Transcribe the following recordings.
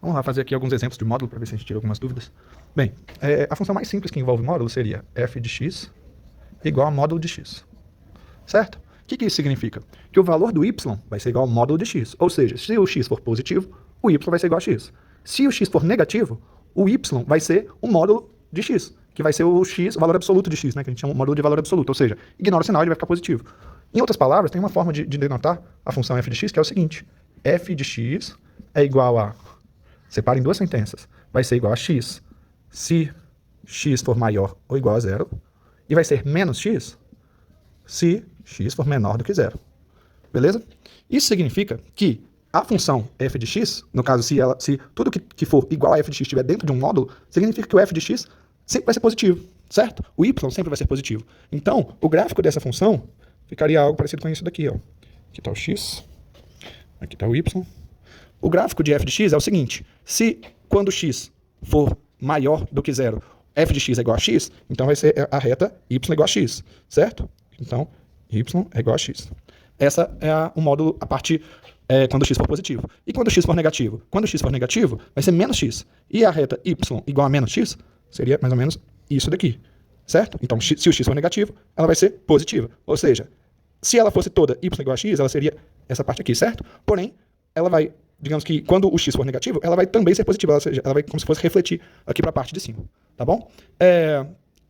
Vamos lá fazer aqui alguns exemplos de módulo para ver se a gente tira algumas dúvidas. Bem, a função mais simples que envolve módulo seria f de x igual a módulo de x, certo? O que isso significa? Que o valor do y vai ser igual ao módulo de x, ou seja, se o x for positivo, o y vai ser igual a x. Se o x for negativo, o y vai ser o módulo de x, que vai ser o x, o valor absoluto de x, né, que a gente chama de módulo de valor absoluto, ou seja, ignora o sinal e ele vai ficar positivo. Em outras palavras, tem uma forma de denotar a função f de x, que é o seguinte: f de x é igual a, separa em duas sentenças, vai ser igual a x se x for maior ou igual a zero, e vai ser menos x se x for menor do que zero. Beleza? Isso significa que a função f de x, no caso, se tudo que for igual a f de x estiver dentro de um módulo, significa que o f de x sempre vai ser positivo, certo? O y sempre vai ser positivo. Então, o gráfico dessa função ficaria algo parecido com isso daqui, ó. Aqui está o x, aqui está o y. O gráfico de f de x é o seguinte: se quando x for maior do que zero, f de x é igual a x, então vai ser a reta y igual a x, certo? Então, y é igual a x. Essa é o módulo, a parte quando x for positivo. E quando x for negativo? Quando x for negativo, vai ser menos x. E a reta y igual a menos x seria mais ou menos isso daqui, certo? Então, se o x for negativo, ela vai ser positiva. Ou seja, se ela fosse toda y igual a x, ela seria essa parte aqui, certo? Porém, ela vai, digamos que quando o x for negativo, ela vai também ser positiva, ou seja, ela vai como se fosse refletir aqui para a parte de cima, tá bom?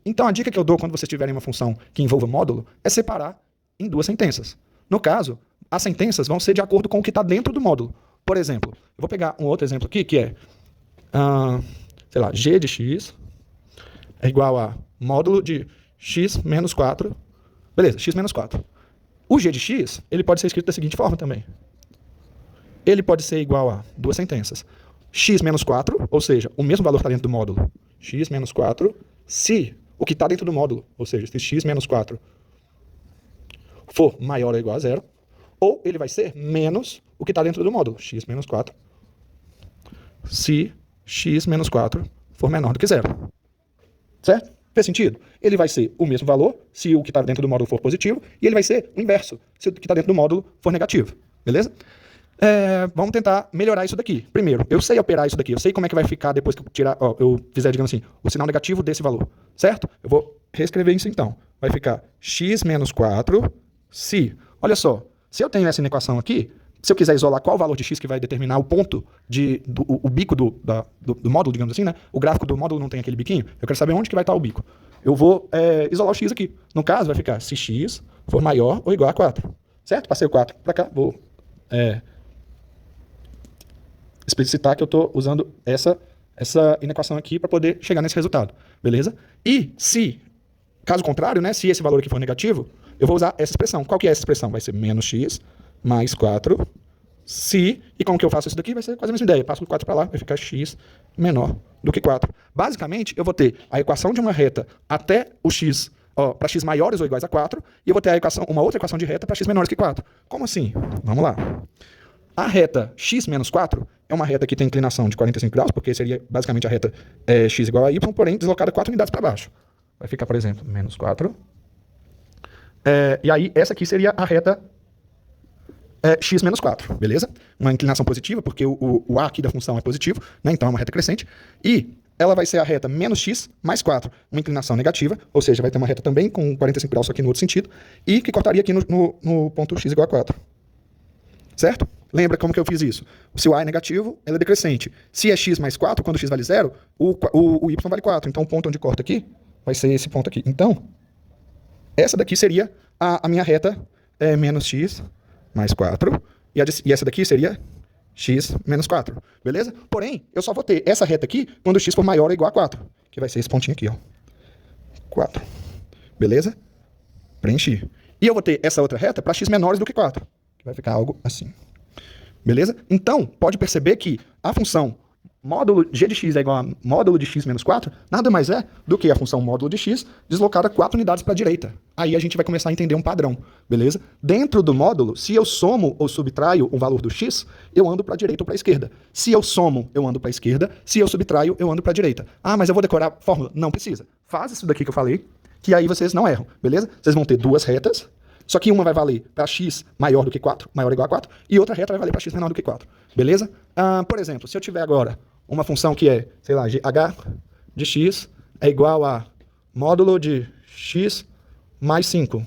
Então, a dica que eu dou quando vocês tiverem uma função que envolva módulo é separar em duas sentenças. No caso, as sentenças vão ser de acordo com o que está dentro do módulo. Por exemplo, eu vou pegar um outro exemplo aqui, que é, sei lá, g de x é igual a módulo de x menos 4. Beleza, x menos 4. O g de x, ele pode ser escrito da seguinte forma também. Ele pode ser igual a duas sentenças. X menos 4, ou seja, o mesmo valor está dentro do módulo. X menos 4, se o que está dentro do módulo, ou seja, se x menos 4 for maior ou igual a zero, ou ele vai ser menos o que está dentro do módulo, x menos 4, se x menos 4 for menor do que zero. Certo? Fez sentido? Ele vai ser o mesmo valor se o que está dentro do módulo for positivo, e ele vai ser o inverso se o que está dentro do módulo for negativo. Beleza? Vamos tentar melhorar isso daqui. Primeiro, eu sei operar isso daqui, eu sei como é que vai ficar depois que eu fizer, digamos assim, o sinal negativo desse valor. Certo? Eu vou reescrever isso então. Vai ficar x menos 4 se, olha só, se eu tenho essa equação aqui, se eu quiser isolar qual o valor de x que vai determinar o ponto, o bico do módulo, digamos assim, né? O gráfico do módulo não tem aquele biquinho, eu quero saber onde que vai estar o bico. Eu vou isolar o x aqui. No caso, vai ficar se x for maior ou igual a 4. Certo? Passei o 4 para cá, vou explicitar que eu estou usando essa inequação aqui para poder chegar nesse resultado. Beleza? E se, caso contrário, né, se esse valor aqui for negativo, eu vou usar essa expressão. Qual que é essa expressão? Vai ser menos x mais 4 se, e como que eu faço isso daqui? Vai ser quase a mesma ideia. Passo o 4 para lá, vai ficar x menor do que 4. Basicamente, eu vou ter a equação de uma reta até o x, para x maiores ou iguais a 4, e eu vou ter uma outra equação de reta para x menores que 4. Como assim? Vamos lá. A reta x menos 4 é uma reta que tem inclinação de 45 graus, porque seria basicamente a reta x igual a y, porém deslocada 4 unidades para baixo. Vai ficar, por exemplo, menos 4. E aí, essa aqui seria a reta x menos 4, beleza? Uma inclinação positiva, porque o a aqui da função é positivo, né? Então é uma reta crescente. E ela vai ser a reta menos x mais 4, uma inclinação negativa, ou seja, vai ter uma reta também com 45 graus, só que no outro sentido, e que cortaria aqui no ponto x igual a 4. Certo? Lembra como que eu fiz isso? Se o a é negativo, ela é decrescente. Se é x mais 4, quando x vale 0, o y vale 4. Então o ponto onde corta aqui vai ser esse ponto aqui. Então, essa daqui seria a minha reta menos x mais 4. E essa daqui seria x menos 4. Beleza? Porém, eu só vou ter essa reta aqui quando x for maior ou igual a 4. Que vai ser esse pontinho aqui, ó. 4. Beleza? Preenchi. E eu vou ter essa outra reta para x menores do que 4. Que vai ficar algo assim. Beleza? Então, pode perceber que a função módulo g de x é igual a módulo de x menos 4, nada mais é do que a função módulo de x deslocada 4 unidades para a direita. Aí a gente vai começar a entender um padrão, beleza? Dentro do módulo, se eu somo ou subtraio o valor do x, eu ando para a direita ou para a esquerda. Se eu somo, eu ando para a esquerda. Se eu subtraio, eu ando para a direita. Ah, mas eu vou decorar a fórmula? Não precisa. Faz isso daqui que eu falei, que aí vocês não erram, beleza? Vocês vão ter duas retas Só que uma vai valer para x maior do que 4, maior ou igual a 4, e outra reta vai valer para x menor do que 4. Beleza? Por exemplo, se eu tiver agora uma função que é, sei lá, h de x é igual a módulo de x mais 5.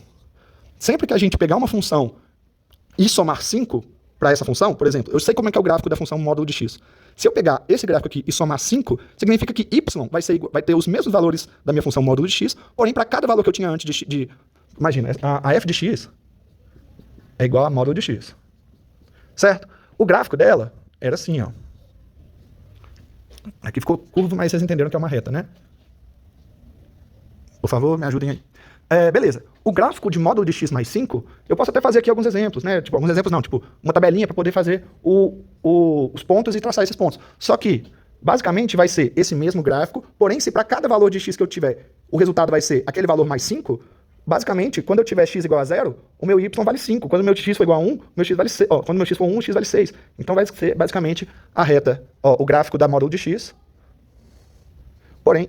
Sempre que a gente pegar uma função e somar 5 para essa função, por exemplo, eu sei como é que é o gráfico da função módulo de x. Se eu pegar esse gráfico aqui e somar 5, significa que y vai ter os mesmos valores da minha função módulo de x, porém, para cada valor que eu tinha antes de imagina, a f de x é igual a módulo de x. Certo? O gráfico dela era assim, ó. Aqui ficou curvo, mas vocês entenderam que é uma reta, né? Por favor, me ajudem aí. Beleza. O gráfico de módulo de x mais 5, eu posso até fazer aqui alguns exemplos, né? Tipo, alguns exemplos não, tipo, uma tabelinha para poder fazer os pontos e traçar esses pontos. Só que, basicamente, vai ser esse mesmo gráfico, porém, se para cada valor de x que eu tiver, o resultado vai ser aquele valor mais 5, basicamente, quando eu tiver x igual a 0, o meu y vale 5. Quando o meu x for igual a 1, o meu x vale 6. Quando o meu x for 1, o x vale 6. Então vai ser, basicamente, a reta, o gráfico da módulo de x, porém,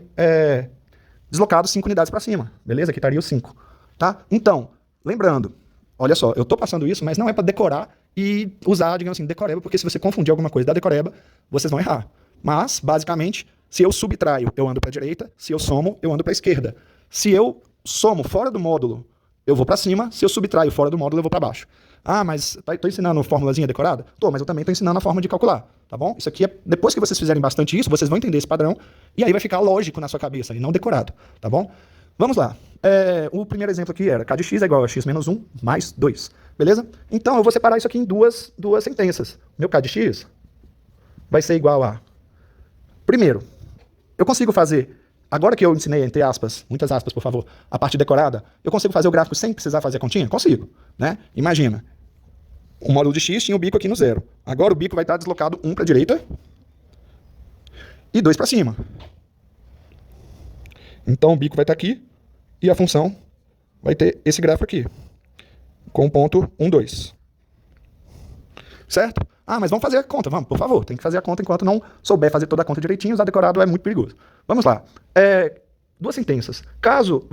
deslocado 5 unidades para cima, beleza? Aqui estaria o 5, tá? Então, lembrando, olha só, eu tô passando isso, mas não é para decorar e usar, digamos assim, decoreba, porque se você confundir alguma coisa da decoreba, vocês vão errar. Mas, basicamente, se eu subtraio, eu ando para a direita, se eu somo, eu ando para a esquerda. Se eu somo fora do módulo, eu vou para cima, se eu subtraio fora do módulo, eu vou para baixo. Mas tô ensinando formulazinha decorada? Tô, mas eu também tô ensinando a forma de calcular, tá bom? Isso aqui depois que vocês fizerem bastante isso, vocês vão entender esse padrão, e aí vai ficar lógico na sua cabeça, e não decorado, tá bom? Vamos lá. O primeiro exemplo aqui era k de x é igual a x menos 1 mais 2, beleza? Então eu vou separar isso aqui em duas sentenças. Meu k de x vai ser igual a... Primeiro, eu consigo fazer... Agora que eu ensinei, entre aspas, muitas aspas, por favor, a parte decorada, eu consigo fazer o gráfico sem precisar fazer a continha? Consigo, né? Imagina, o módulo de x tinha o bico aqui no 0. Agora o bico vai estar deslocado 1 para a direita e 2 para cima. Então o bico vai estar aqui e a função vai ter esse gráfico aqui, com o ponto 1, 2. Certo? Mas vamos fazer a conta, vamos, por favor. Tem que fazer a conta enquanto não souber fazer toda a conta direitinho, usar decorado é muito perigoso. Vamos lá. Duas sentenças. Caso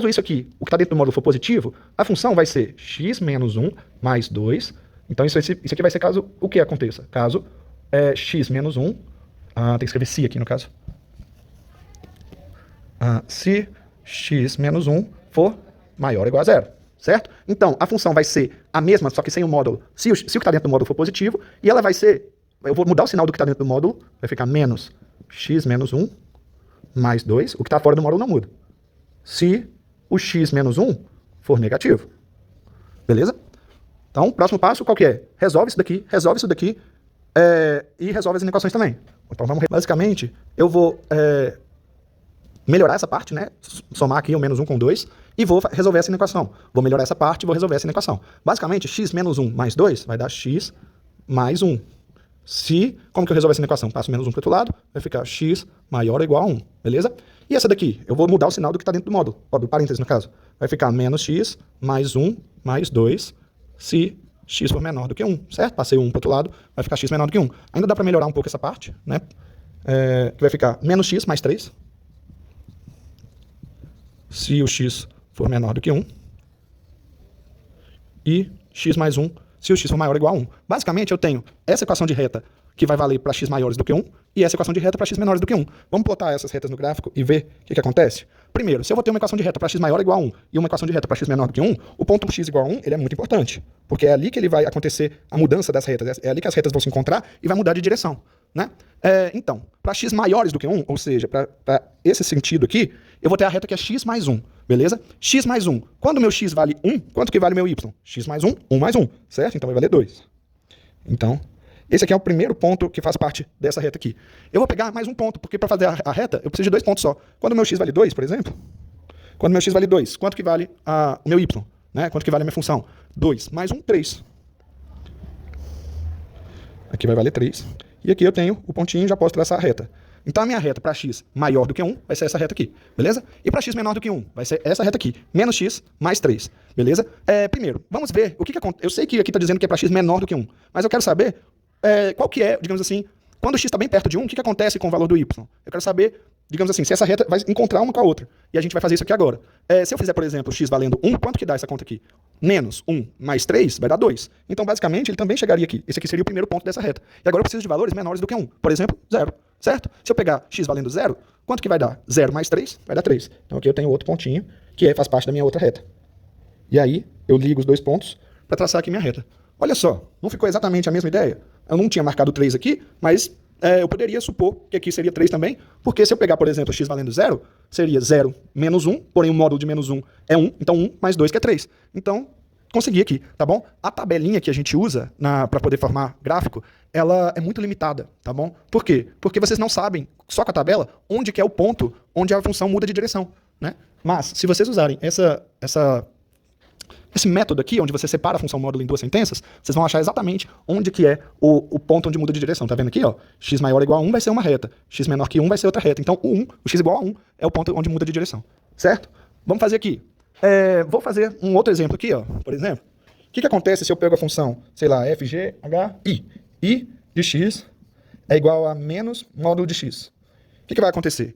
isso aqui, o que está dentro do módulo for positivo, a função vai ser x menos 1 mais 2. Então isso aqui vai ser caso o que aconteça? Caso x menos 1, tem que escrever se aqui no caso. Se x menos 1 for maior ou igual a 0. Certo? Então, a função vai ser a mesma, só que sem o módulo, se o que está dentro do módulo for positivo, e ela vai ser, eu vou mudar o sinal do que está dentro do módulo, vai ficar menos x menos 1 mais 2, o que está fora do módulo não muda. Se o x menos 1 for negativo. Beleza? Então, o próximo passo qual que é? Resolve isso daqui e resolve as inequações também. Então, basicamente, eu vou melhorar essa parte, né? Somar aqui o menos 1 com 2 e vou resolver essa inequação. Vou melhorar essa parte e vou resolver essa inequação. Basicamente, x menos 1 mais 2 vai dar x mais 1. Como que eu resolvo essa inequação? Passo menos 1 para o outro lado, vai ficar x maior ou igual a 1, beleza? E essa daqui, eu vou mudar o sinal do que está dentro do módulo, do parênteses no caso. Vai ficar menos x mais 1 mais 2, se x for menor do que 1, certo? Passei 1 para o outro lado, vai ficar x menor do que 1. Ainda dá para melhorar um pouco essa parte, né? Que vai ficar menos x mais 3, se o x for menor do que 1, e x mais 1, se o x for maior ou igual a 1. Basicamente, eu tenho essa equação de reta que vai valer para x maiores do que 1, e essa equação de reta para x menores do que 1. Vamos plotar essas retas no gráfico e ver o que acontece? Primeiro, se eu vou ter uma equação de reta para x maior ou igual a 1 e uma equação de reta para x menor do que 1, o ponto x igual a 1 ele é muito importante, porque é ali que ele vai acontecer a mudança das retas, é ali que as retas vão se encontrar e vai mudar de direção, né? Então, para x maiores do que 1, ou seja, para esse sentido aqui, eu vou ter a reta que é x mais 1, beleza? X mais 1. Quando o meu x vale 1, quanto que vale o meu y? X mais 1, 1 mais 1, certo? Então vai valer 2. Então, esse aqui é o primeiro ponto que faz parte dessa reta aqui. Eu vou pegar mais um ponto, porque para fazer a reta, eu preciso de 2 pontos só. Quando o meu x vale 2, por exemplo, quando o meu x vale 2, quanto que vale o meu y? Né? Quanto que vale a minha função? 2 mais 1, 3. Aqui vai valer 3. E aqui eu tenho o pontinho e já posso traçar a reta. Então a minha reta para x maior do que 1 vai ser essa reta aqui, beleza? E para x menor do que 1 vai ser essa reta aqui, menos x mais 3, beleza? Primeiro, vamos ver o que acontece. Eu sei que aqui está dizendo que é para x menor do que 1, mas eu quero saber qual que é, digamos assim, quando x está bem perto de 1, o que acontece com o valor do y? Eu quero saber digamos assim, se essa reta vai encontrar uma com a outra. E a gente vai fazer isso aqui agora. Se eu fizer, por exemplo, x valendo 1, quanto que dá essa conta aqui? Menos 1 mais 3 vai dar 2. Então, basicamente, ele também chegaria aqui. Esse aqui seria o primeiro ponto dessa reta. E agora eu preciso de valores menores do que 1. Por exemplo, 0. Certo? Se eu pegar x valendo 0, quanto que vai dar? 0 mais 3 vai dar 3. Então aqui eu tenho outro pontinho, que faz parte da minha outra reta. E aí, eu ligo os dois pontos para traçar aqui minha reta. Olha só, não ficou exatamente a mesma ideia? Eu não tinha marcado 3 aqui, mas eu poderia supor que aqui seria 3 também, porque se eu pegar, por exemplo, x valendo 0, seria 0 menos 1, porém o módulo de menos 1 é 1, então 1 mais 2 que é 3. Então, consegui aqui, tá bom? A tabelinha que a gente usa para poder formar gráfico, ela é muito limitada, tá bom? Por quê? Porque vocês não sabem, só com a tabela, onde que é o ponto onde a função muda de direção, né? Mas, se vocês usarem esse método aqui, onde você separa a função módulo em duas sentenças, vocês vão achar exatamente onde que é o ponto onde muda de direção. Tá vendo aqui, ó? X maior ou igual a 1 vai ser uma reta. X menor que 1 vai ser outra reta. Então, o x igual a 1 é o ponto onde muda de direção. Certo? Vamos fazer aqui. Vou fazer um outro exemplo aqui, ó. Por exemplo, o que acontece se eu pego a função, sei lá, f, g, h, i. I de x é igual a menos módulo de x. O que vai acontecer?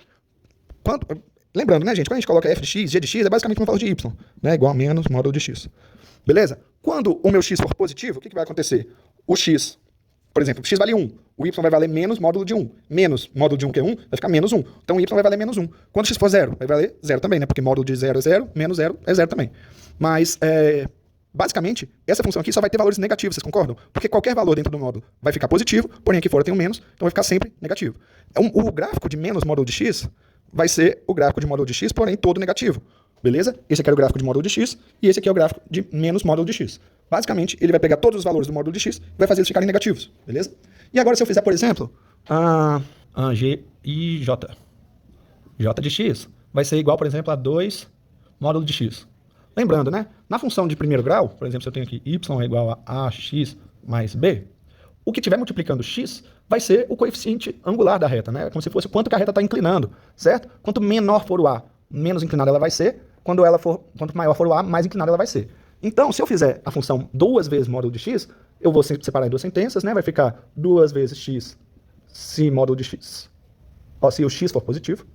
Lembrando, né, gente, quando a gente coloca f de x, g de x, é basicamente um valor de y, né, igual a menos módulo de x. Beleza? Quando o meu x for positivo, o que vai acontecer? O x, por exemplo, x vale 1, o y vai valer menos módulo de 1. Menos módulo de 1 que é 1, vai ficar menos 1. Então o y vai valer menos 1. Quando x for 0, vai valer 0 também, né, porque módulo de 0 é 0, menos 0 é 0 também. Mas, basicamente, essa função aqui só vai ter valores negativos, vocês concordam? Porque qualquer valor dentro do módulo vai ficar positivo, porém aqui fora tem um menos, então vai ficar sempre negativo. O gráfico de menos módulo de x vai ser o gráfico de módulo de x, porém todo negativo. Beleza? Esse aqui é o gráfico de módulo de x, e esse aqui é o gráfico de menos módulo de x. Basicamente, ele vai pegar todos os valores do módulo de x e vai fazer eles ficarem negativos. Beleza? E agora, se eu fizer, por exemplo, g e j. J de x vai ser igual, por exemplo, a 2 módulo de x. Lembrando, né? Na função de primeiro grau, por exemplo, se eu tenho aqui y é igual a ax mais b, o que estiver multiplicando x vai ser o coeficiente angular da reta, né? Como se fosse o quanto que a reta está inclinando, certo? Quanto menor for o a, menos inclinada ela vai ser. Quanto maior for o a, mais inclinada ela vai ser. Então, se eu fizer a função 2 vezes módulo de x, eu vou separar em duas sentenças, né? Vai ficar 2 vezes x se módulo de x. Ó, se o x for positivo.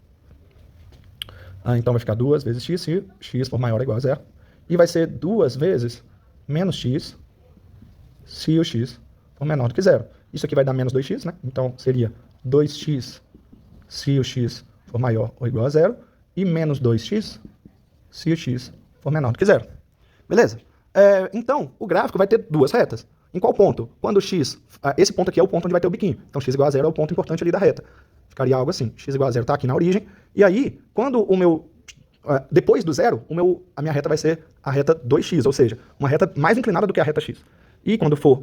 Então vai ficar 2 vezes x se x for maior ou igual a 0. E vai ser 2 vezes menos x se o x for menor do que 0. Isso aqui vai dar menos 2x, né? Então seria 2x se o x for maior ou igual a 0 e menos 2x se o x for menor do que 0. Beleza? Então, o gráfico vai ter duas retas. Em qual ponto? Quando x... esse ponto aqui é o ponto onde vai ter o biquinho. Então x igual a 0 é o ponto importante ali da reta. Ficaria algo assim. X igual a 0 está aqui na origem. E aí, quando o meu... depois do 0, a minha reta vai ser a reta 2x, ou seja, uma reta mais inclinada do que a reta x. E quando for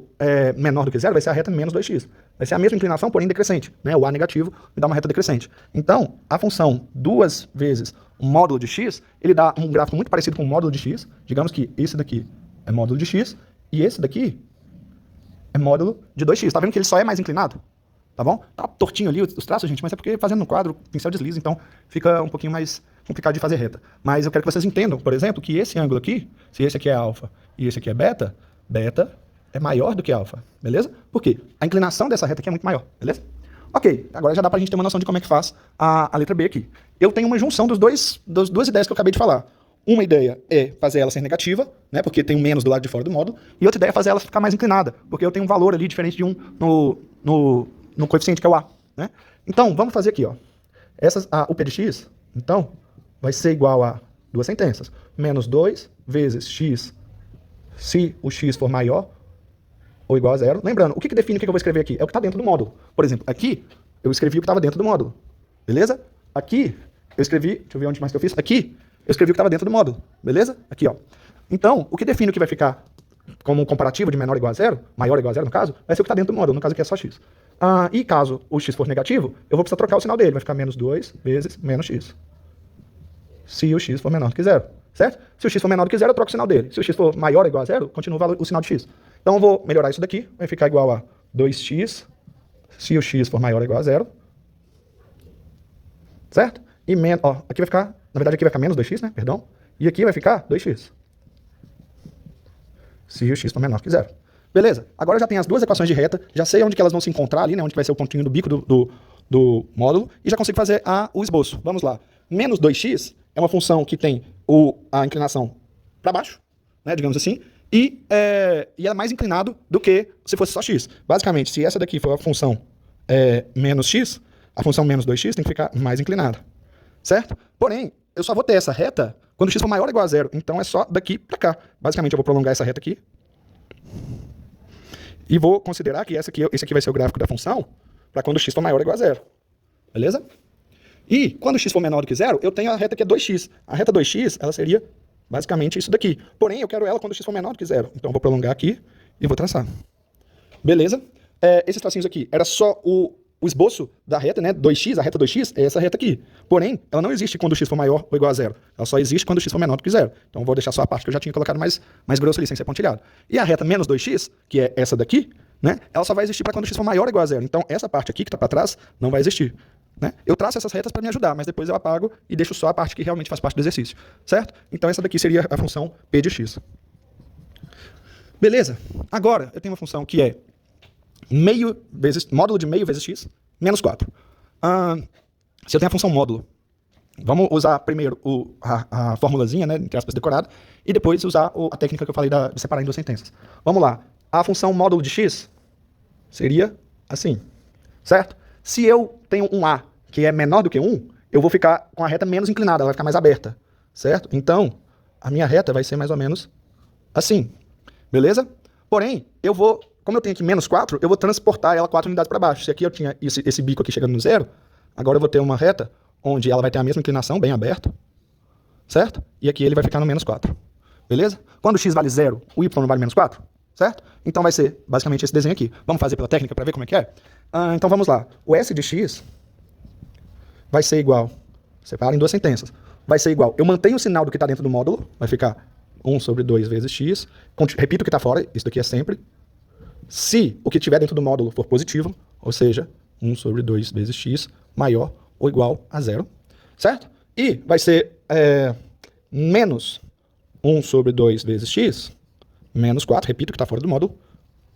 menor do que 0, vai ser a reta menos 2x. Vai ser a mesma inclinação, porém decrescente. Né? O a negativo me dá uma reta decrescente. Então, a função 2 vezes o módulo de x, ele dá um gráfico muito parecido com o módulo de x. Digamos que esse daqui é módulo de x, e esse daqui é módulo de 2x. Tá vendo que ele só é mais inclinado? Tá bom? Tá tortinho ali os traços, gente, mas é porque fazendo no quadro, o pincel desliza, então fica um pouquinho mais complicado de fazer reta. Mas eu quero que vocês entendam, por exemplo, que esse ângulo aqui, se esse aqui é alfa e esse aqui é beta, beta é maior do que alfa, beleza? Por quê? A inclinação dessa reta aqui é muito maior, beleza? Ok, agora já dá pra gente ter uma noção de como é que faz a letra B aqui. Eu tenho uma junção das duas ideias que eu acabei de falar. Uma ideia é fazer ela ser negativa, né, porque tem um menos do lado de fora do módulo, e outra ideia é fazer ela ficar mais inclinada, porque eu tenho um valor ali diferente de um no coeficiente, que é o a, né? Então, vamos fazer aqui, ó. O p de x, então, vai ser igual a duas sentenças. Menos 2 vezes x, se o x for maior ou igual a 0. Lembrando, o que define o que eu vou escrever aqui? É o que está dentro do módulo. Por exemplo, aqui, eu escrevi o que estava dentro do módulo. Beleza? Aqui, eu escrevi... Deixa eu ver onde mais que eu fiz. Aqui, eu escrevi o que estava dentro do módulo. Beleza? Aqui, ó. Então, o que define o que vai ficar como um comparativo de menor ou igual a 0, maior ou igual a 0 no caso, vai ser o que está dentro do módulo. No caso aqui é só x. E caso o x for negativo, eu vou precisar trocar o sinal dele. Vai ficar menos 2 vezes menos x. Se o x for menor do que 0. Certo? Se o x for menor do que 0, eu troco o sinal dele. Se o x for maior ou igual a 0, continua o sinal de x. Então eu vou melhorar isso daqui. Vai ficar igual a 2x se o x for maior ou igual a 0. Certo? E aqui vai ficar... Na verdade aqui vai ficar menos 2x, né? Perdão. E aqui vai ficar 2x. Se o x for menor que 0. Beleza. Agora eu já tenho as duas equações de reta. Já sei onde que elas vão se encontrar ali, né? Onde que vai ser o pontinho do bico do módulo e já consigo fazer o esboço. Vamos lá. Menos 2x é uma função que tem a inclinação para baixo, né, digamos assim, e é mais inclinado do que se fosse só x. Basicamente, se essa daqui for a função menos x, a função menos 2x tem que ficar mais inclinada, certo? Porém, eu só vou ter essa reta quando x for maior ou igual a zero, então é só daqui para cá. Basicamente, eu vou prolongar essa reta aqui e vou considerar que esse aqui vai ser o gráfico da função para quando x for maior ou igual a zero, beleza? E quando x for menor do que zero, eu tenho a reta que é 2x. A reta 2x, ela seria basicamente isso daqui. Porém, eu quero ela quando x for menor do que zero. Então, eu vou prolongar aqui e vou traçar. Beleza? Esses tracinhos aqui, era só o esboço da reta, né? 2x, a reta 2x é essa reta aqui. Porém, ela não existe quando x for maior ou igual a zero. Ela só existe quando x for menor do que zero. Então, eu vou deixar só a parte que eu já tinha colocado mais grosso ali, sem ser pontilhado. E a reta menos 2x, que é essa daqui, né? Ela só vai existir para quando x for maior ou igual a zero. Então, essa parte aqui que está para trás não vai existir. Né? Eu traço essas retas para me ajudar, mas depois eu apago e deixo só a parte que realmente faz parte do exercício, certo? Então essa daqui seria a função p de x. Beleza? Agora eu tenho uma função que é módulo de meio vezes x menos 4. Se eu tenho a função módulo, vamos usar primeiro a formulazinha, né, entre aspas, decorada, e depois usar a técnica que eu falei de separar em duas sentenças. Vamos lá. A função módulo de x seria assim, certo? Se eu tenho um a que é menor do que 1, eu vou ficar com a reta menos inclinada, ela vai ficar mais aberta, certo? Então, a minha reta vai ser mais ou menos assim, beleza? Porém, como eu tenho aqui menos 4, eu vou transportar ela 4 unidades para baixo. Se aqui eu tinha esse bico aqui chegando no zero, agora eu vou ter uma reta onde ela vai ter a mesma inclinação, bem aberta, certo? E aqui ele vai ficar no menos 4, beleza? Quando x vale 0, o y não vale menos 4, certo? Então vai ser basicamente esse desenho aqui. Vamos fazer pela técnica para ver como é que é? Então vamos lá. O S de x vai ser igual, separa em duas sentenças, vai ser igual, eu mantenho o sinal do que está dentro do módulo, vai ficar 1 sobre 2 vezes x, repito o que está fora, isso daqui é sempre, se o que estiver dentro do módulo for positivo, ou seja, 1 sobre 2 vezes x maior ou igual a 0, certo? E vai ser menos 1 sobre 2 vezes x, menos 4, repito o que está fora do módulo,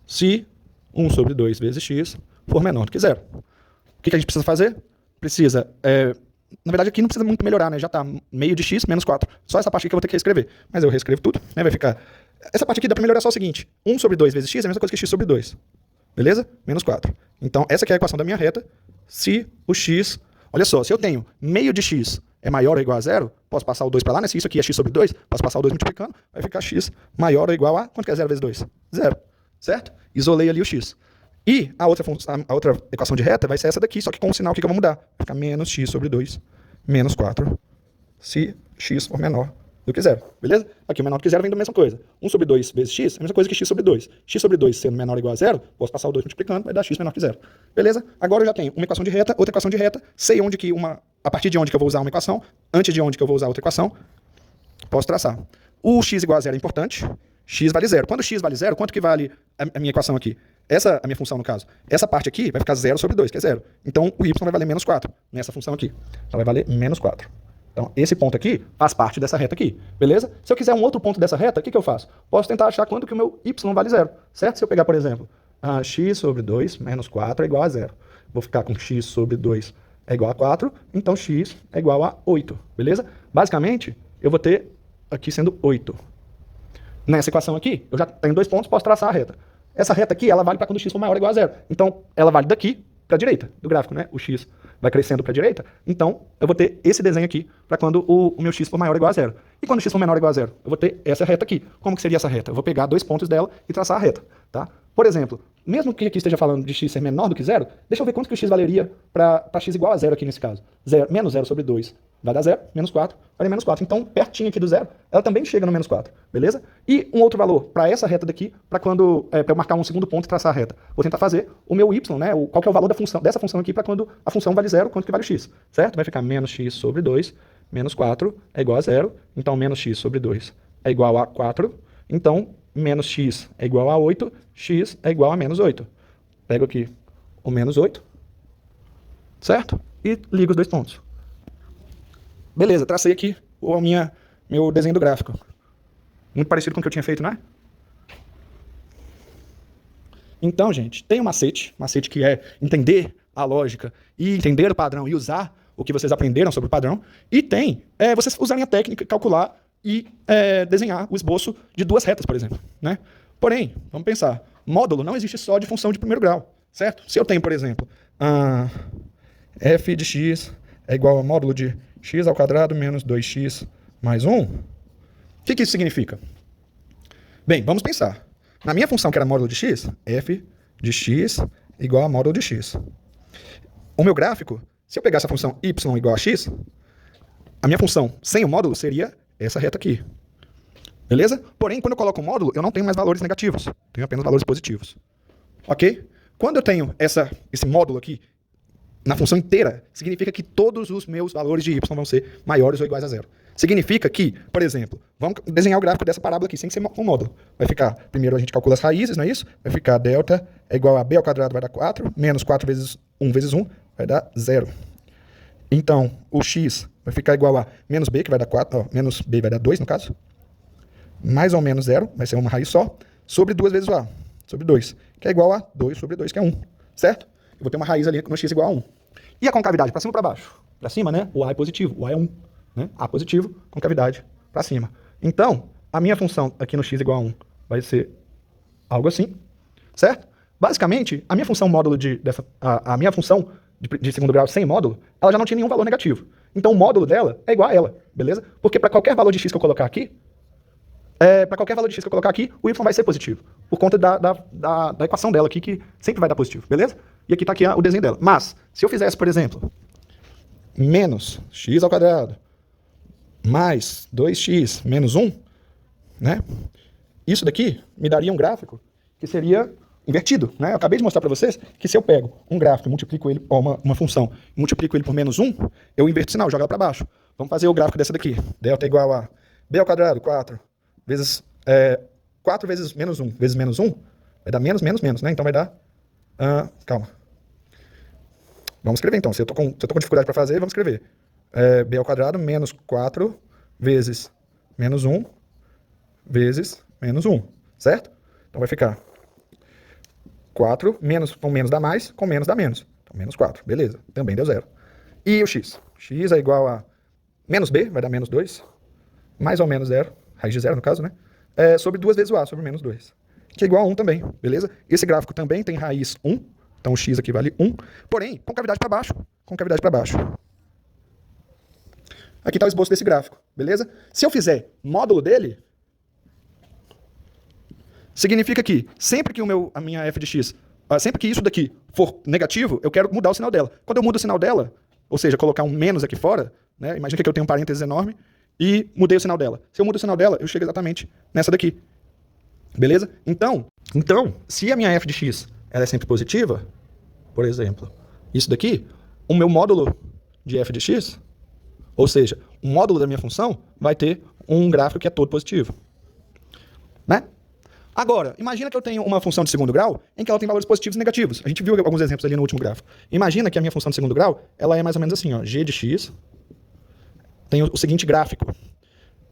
se 1 sobre 2 vezes x for menor do que 0. O que a gente precisa fazer? Precisa, na verdade aqui não precisa muito melhorar, né? Já está meio de x menos 4. Só essa parte aqui que eu vou ter que reescrever. Mas eu reescrevo tudo, né? Vai ficar... Essa parte aqui dá para melhorar só o seguinte. 1 sobre 2 vezes x é a mesma coisa que x sobre 2. Beleza? Menos 4. Então essa aqui é a equação da minha reta. Se o x... Olha só, se eu tenho meio de x é maior ou igual a 0, posso passar o 2 para lá, né? Se isso aqui é x sobre 2, posso passar o 2 multiplicando, vai ficar x maior ou igual a... Quanto que é 0 vezes 2? 0. Certo? Isolei ali o x. E a outra equação de reta vai ser essa daqui, só que com o sinal que eu vou mudar. Vai ficar menos x sobre 2, menos 4, se x for menor do que 0. Beleza? Aqui o menor do que 0 vem da mesma coisa. 1 sobre 2 vezes x é a mesma coisa que x sobre 2. X sobre 2 sendo menor ou igual a 0, posso passar o 2 multiplicando, vai dar x menor que 0. Beleza? Agora eu já tenho uma equação de reta, outra equação de reta, sei a partir de onde que eu vou usar uma equação, antes de onde que eu vou usar outra equação, posso traçar. O x igual a 0 é importante, x vale 0. Quando x vale 0, quanto que vale a minha equação aqui? A minha função, no caso. Essa parte aqui vai ficar 0 sobre 2, que é 0. Então, o y vai valer menos 4 nessa função aqui. Então, vai valer menos 4. Então, esse ponto aqui faz parte dessa reta aqui, beleza? Se eu quiser um outro ponto dessa reta, o que eu faço? Posso tentar achar quanto que o meu y vale 0, certo? Se eu pegar, por exemplo, x sobre 2 menos 4 é igual a 0. Vou ficar com x sobre 2 é igual a 4, então x é igual a 8, beleza? Basicamente, eu vou ter aqui sendo 8. Nessa equação aqui, eu já tenho 2 pontos, posso traçar a reta. Essa reta aqui, ela vale para quando x for maior ou igual a 0. Então, ela vale daqui para a direita do gráfico, né? O x vai crescendo para a direita. Então, eu vou ter esse desenho aqui para quando o meu x for maior ou igual a 0. E quando o x for menor ou igual a 0? Eu vou ter essa reta aqui. Como que seria essa reta? Eu vou pegar 2 pontos dela e traçar a reta, tá? Por exemplo, mesmo que aqui esteja falando de x ser menor do que 0, deixa eu ver quanto que o x valeria para x igual a 0 aqui nesse caso. Menos 0 sobre 2 vai dar 0, menos 4, vai dar menos 4. Então, pertinho aqui do 0, ela também chega no menos 4, beleza? E um outro valor para essa reta daqui, para eu marcar um segundo ponto e traçar a reta. Vou tentar fazer o meu y, né? Qual que é o valor dessa função aqui para quando a função vale 0, quanto que vale o x, certo? Vai ficar menos x sobre 2, menos 4 é igual a 0. Então, menos x sobre 2 é igual a 4. Então, menos x é igual a 8, x é igual a menos 8. Pego aqui o menos 8, certo? E ligo os 2 pontos. Beleza, tracei aqui meu desenho do gráfico. Muito parecido com o que eu tinha feito, né? Então, gente, tem um macete que é entender a lógica e entender o padrão e usar o que vocês aprenderam sobre o padrão. E tem vocês usarem a técnica, calcular e desenhar o esboço de duas retas, por exemplo, né? Porém, vamos pensar, módulo não existe só de função de primeiro grau, certo? Se eu tenho, por exemplo, f de x é igual a módulo de x ao quadrado menos 2x mais 1, o que isso significa? Bem, vamos pensar. Na minha função que era módulo de x, f de x igual a módulo de x. O meu gráfico, se eu pegasse a função y igual a x, a minha função sem o módulo seria essa reta aqui. Beleza? Porém, quando eu coloco o módulo, eu não tenho mais valores negativos. Tenho apenas valores positivos. Ok? Quando eu tenho esse módulo aqui na função inteira, significa que todos os meus valores de y vão ser maiores ou iguais a zero. Significa que, por exemplo, vamos desenhar o gráfico dessa parábola aqui, sem ser um módulo. Vai ficar, primeiro a gente calcula as raízes, não é isso? Vai ficar delta é igual a b ao quadrado, vai dar 4, menos 4 vezes 1 vezes 1, vai dar 0. Então, o x vai ficar igual a menos b, que vai dar 4, menos b vai dar 2 no caso, mais ou menos 0, vai ser uma raiz só, sobre 2 vezes o a, sobre 2, que é igual a 2 sobre 2, que é 1, certo? Eu vou ter uma raiz ali no x igual a 1. E a concavidade, para cima ou para baixo? Para cima, né? O a é positivo, o a é 1. Né? A positivo, concavidade para cima. Então, a minha função aqui no x igual a 1 vai ser algo assim, certo? Basicamente, a minha função módulo a minha função de segundo grau sem módulo, ela já não tinha nenhum valor negativo. Então, o módulo dela é igual a ela, beleza? Porque para qualquer valor de x que eu colocar aqui, o y vai ser positivo, por conta da equação dela aqui, que sempre vai dar positivo, beleza? E aqui está aqui o desenho dela. Mas, se eu fizesse, por exemplo, menos x ao quadrado mais 2x menos 1, né? Isso daqui me daria um gráfico que seria invertido, né? Eu acabei de mostrar para vocês que se eu pego um gráfico e multiplico ele, uma função, e multiplico ele por menos 1, eu inverto o sinal, jogo ela para baixo. Vamos fazer o gráfico dessa daqui. Delta é igual a b ao quadrado, 4, vezes 4 vezes menos 1, vezes menos 1, vai dar menos, menos, menos, né? Então vai dar... calma. Vamos escrever então. Se eu tô com dificuldade para fazer, vamos escrever. B ao quadrado menos 4 vezes menos 1 vezes menos 1, certo? Então vai ficar 4, menos com menos dá mais, com menos dá menos. Então menos 4, beleza. Também deu 0. E o x? X é igual a menos b, vai dar menos 2, mais ou menos 0, raiz de 0 no caso, né? Sobre 2 vezes o a, sobre menos 2, que é igual a 1 também, beleza? Esse gráfico também tem raiz 1, então o x aqui vale 1, porém, com cavidade para baixo, com cavidade para baixo. Aqui está o esboço desse gráfico, beleza? Se eu fizer módulo dele, significa que sempre que a minha f de x, sempre que isso daqui for negativo, eu quero mudar o sinal dela. Quando eu mudo o sinal dela, ou seja, colocar um menos aqui fora, né? Imagina que eu tenho um parênteses enorme e mudei o sinal dela. Se eu mudo o sinal dela, eu chego exatamente nessa daqui, beleza? Então, se a minha f de x ela é sempre positiva, por exemplo, isso daqui, o meu módulo de f de x, ou seja, o módulo da minha função vai ter um gráfico que é todo positivo, né? Agora, imagina que eu tenho uma função de segundo grau em que ela tem valores positivos e negativos. A gente viu alguns exemplos ali no último gráfico. Imagina que a minha função de segundo grau, ela é mais ou menos assim, ó, g de x tem o seguinte gráfico.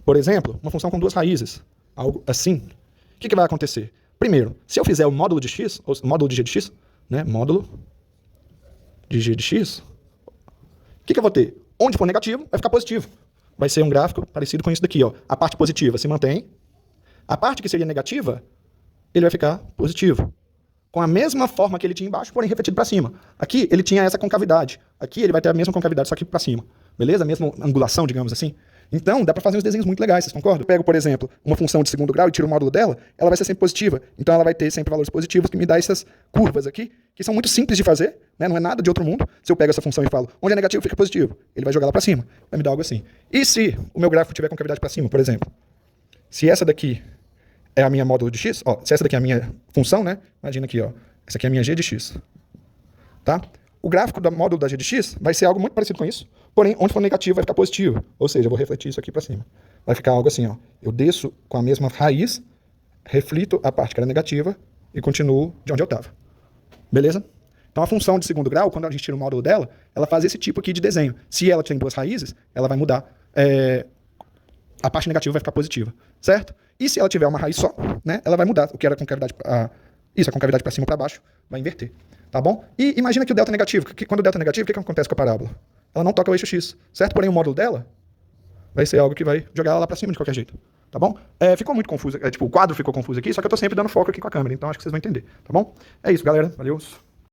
Por exemplo, uma função com duas raízes, algo assim. O que vai acontecer? Primeiro, se eu fizer o módulo de x, ou módulo de g de x, né, módulo de g de x, o que eu vou ter? Onde for negativo, vai ficar positivo. Vai ser um gráfico parecido com isso daqui, ó. A parte positiva se mantém, a parte que seria negativa, ele vai ficar positivo. Com a mesma forma que ele tinha embaixo, porém refletido para cima. Aqui ele tinha essa concavidade. Aqui ele vai ter a mesma concavidade, só que para cima. Beleza? A mesma angulação, digamos assim. Então, dá para fazer uns desenhos muito legais, vocês concordam? Eu pego, por exemplo, uma função de segundo grau e tiro o módulo dela, ela vai ser sempre positiva. Então ela vai ter sempre valores positivos, que me dá essas curvas aqui, que são muito simples de fazer, né? Não é nada de outro mundo. Se eu pego essa função e falo, onde é negativo, fica positivo. Ele vai jogar lá para cima. Vai me dar algo assim. E se o meu gráfico tiver concavidade para cima, por exemplo? Se essa daqui é a minha módulo de x, ó, se essa daqui é a minha função, né? Imagina aqui, ó. Essa aqui é a minha g de x. Tá? O gráfico do módulo da g de x vai ser algo muito parecido com isso, porém, onde for negativo vai ficar positivo. Ou seja, eu vou refletir isso aqui para cima. Vai ficar algo assim, ó. Eu desço com a mesma raiz, reflito a parte que era negativa e continuo de onde eu estava. Beleza? Então a função de segundo grau, quando a gente tira o módulo dela, ela faz esse tipo aqui de desenho. Se ela tem duas raízes, ela vai mudar. A parte negativa vai ficar positiva, certo? E se ela tiver uma raiz só, né, ela vai mudar. O que era a concavidade, a concavidade para cima ou para baixo vai inverter. tá bom? E imagina que o delta é negativo, que quando o delta é negativo, o que acontece com a parábola? Ela não toca o eixo x, certo? Porém, o módulo dela vai ser algo que vai jogar ela lá pra cima de qualquer jeito, tá bom? Ficou muito confuso, tipo, o quadro ficou confuso aqui, só que eu tô sempre dando foco aqui com a câmera, então acho que vocês vão entender, tá bom? É isso, galera, valeu!